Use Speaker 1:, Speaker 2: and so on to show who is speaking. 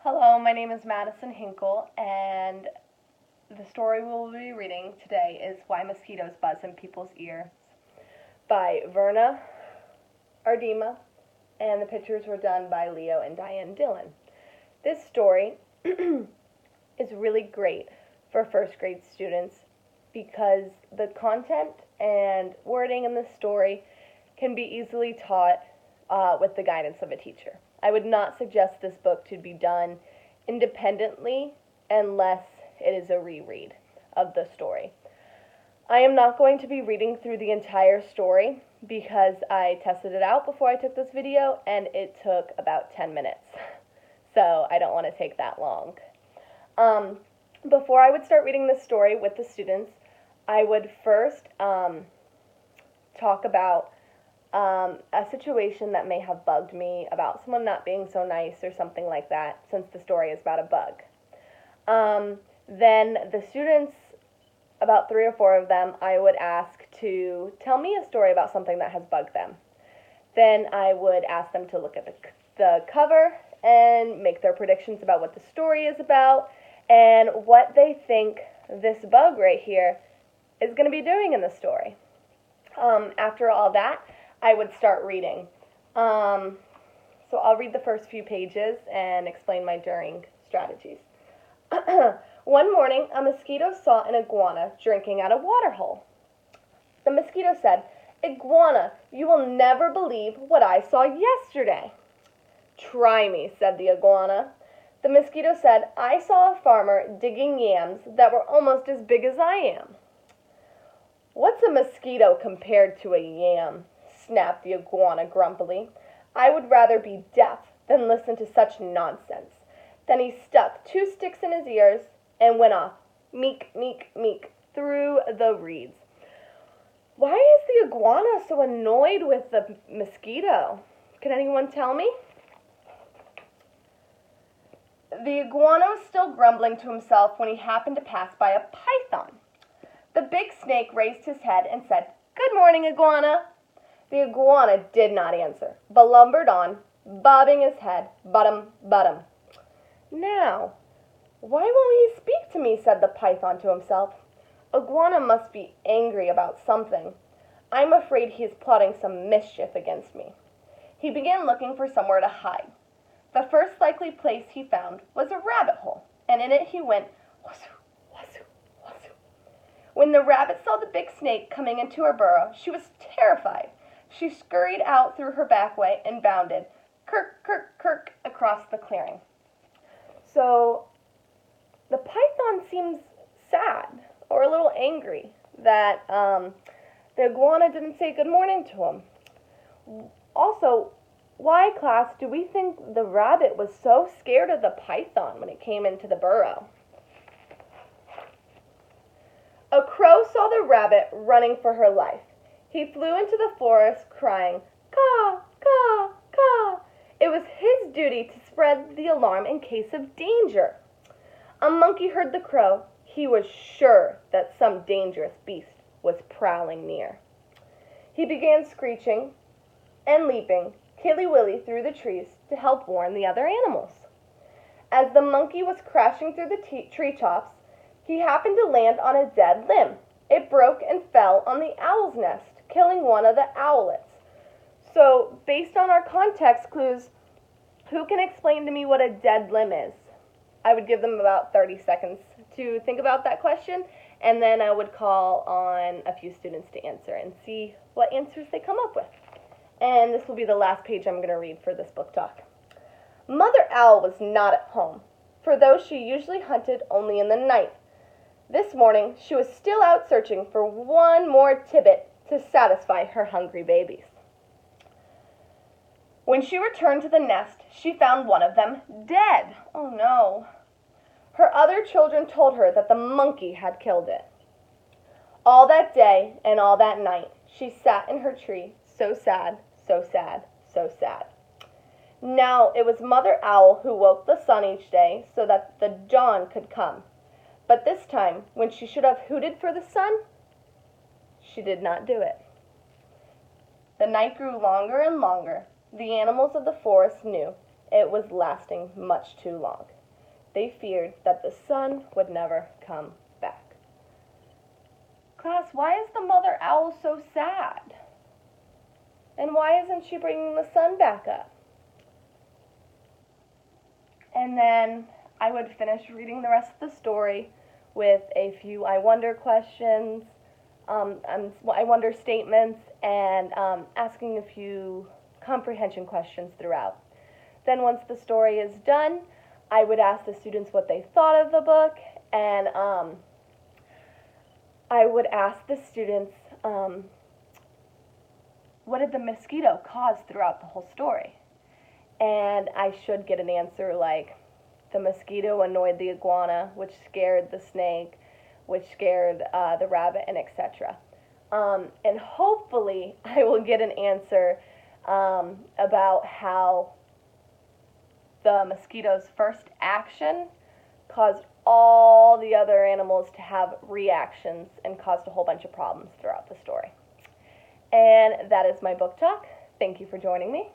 Speaker 1: Hello, my name is Madison Hinkle, and the story we'll be reading today is Why Mosquitoes Buzz in People's Ears by Verna Ardema, and the pictures were done by Leo and Diane Dillon. This story is really great for first grade students because the content and wording in the story can be easily taught with the guidance of a teacher. I would not suggest this book to be done independently unless it is a reread of the story. I am not going to be reading through the entire story because I tested it out before I took this video and it took about 10 minutes. So I don't want to take that long. Before I would start reading this story with the students, I would first talk about a situation that may have bugged me about someone not being so nice or something like that, since the story is about a bug. Then the students, about 3 or 4 of them, I would ask to tell me a story about something that has bugged them. Then I would ask them to look at the cover and make their predictions about what the story is about and what they think this bug right here is going to be doing in the story. After all that, I would start reading. So I'll read the first few pages and explain my during strategies. One morning, a mosquito saw an iguana drinking at a water hole. The mosquito said, "Iguana, you will never believe what I saw yesterday." "Try me," said the iguana. The mosquito said, "I saw a farmer digging yams that were almost as big as I am." "What's a mosquito compared to a yam?" snapped the iguana grumpily. "I would rather be deaf than listen to such nonsense." Then he stuck 2 sticks in his ears and went off, meek, meek, meek, through the reeds. Why is the iguana so annoyed with the mosquito? Can anyone tell me? The iguana was still grumbling to himself when he happened to pass by a python. The big snake raised his head and said, "Good morning, iguana." The iguana did not answer, but lumbered on, bobbing his head, bottom, bottom. "Now, why won't he speak to me?" said the python to himself. "Iguana must be angry about something. I'm afraid he is plotting some mischief against me." He began looking for somewhere to hide. The first likely place he found was a rabbit hole, and in it he went, whassoo, whassoo, whassoo. When the rabbit saw the big snake coming into her burrow, she was terrified. She scurried out through her back way and bounded, kirk, kirk, kirk, across the clearing. So the python seems sad or a little angry that the iguana didn't say good morning to him. Also, why, class, do we think the rabbit was so scared of the python when it came into the burrow? A crow saw the rabbit running for her life. He flew into the forest crying, "Caw, caw, caw." It was his duty to spread the alarm in case of danger. A monkey heard the crow. He was sure that some dangerous beast was prowling near. He began screeching and leaping, killy-willy, through the trees to help warn the other animals. As the monkey was crashing through the tree tops, he happened to land on a dead limb. It broke and fell on the owl's nest, killing one of the owlets. So, based on our context clues, who can explain to me what a dead limb is? I would give them about 30 seconds to think about that question, and then I would call on a few students to answer and see what answers they come up with. And this will be the last page I'm going to read for this book talk. Mother Owl was not at home, for though she usually hunted only in the night, this morning she was still out searching for one more tidbit to satisfy her hungry babies. When she returned to the nest, she found one of them dead. Oh no. Her other children told her that the monkey had killed it. All that day and all that night, she sat in her tree, so sad, so sad, so sad. Now it was Mother Owl who woke the sun each day so that the dawn could come. But this time, when she should have hooted for the sun, she did not do it. The night grew longer and longer. The animals of the forest knew it was lasting much too long. They feared that the sun would never come back. Class, why is the mother owl so sad? And why isn't she bringing the sun back up? And then I would finish reading the rest of the story with a few I wonder questions, I wonder statements, and asking a few comprehension questions throughout. Then once the story is done, I would ask the students what they thought of the book, and I would ask the students, what did the mosquito cause throughout the whole story? And I should get an answer like, the mosquito annoyed the iguana, which scared the snake, which scared the rabbit, and etc. And hopefully I will get an answer about how the mosquito's first action caused all the other animals to have reactions and caused a whole bunch of problems throughout the story. And that is my book talk. Thank you for joining me.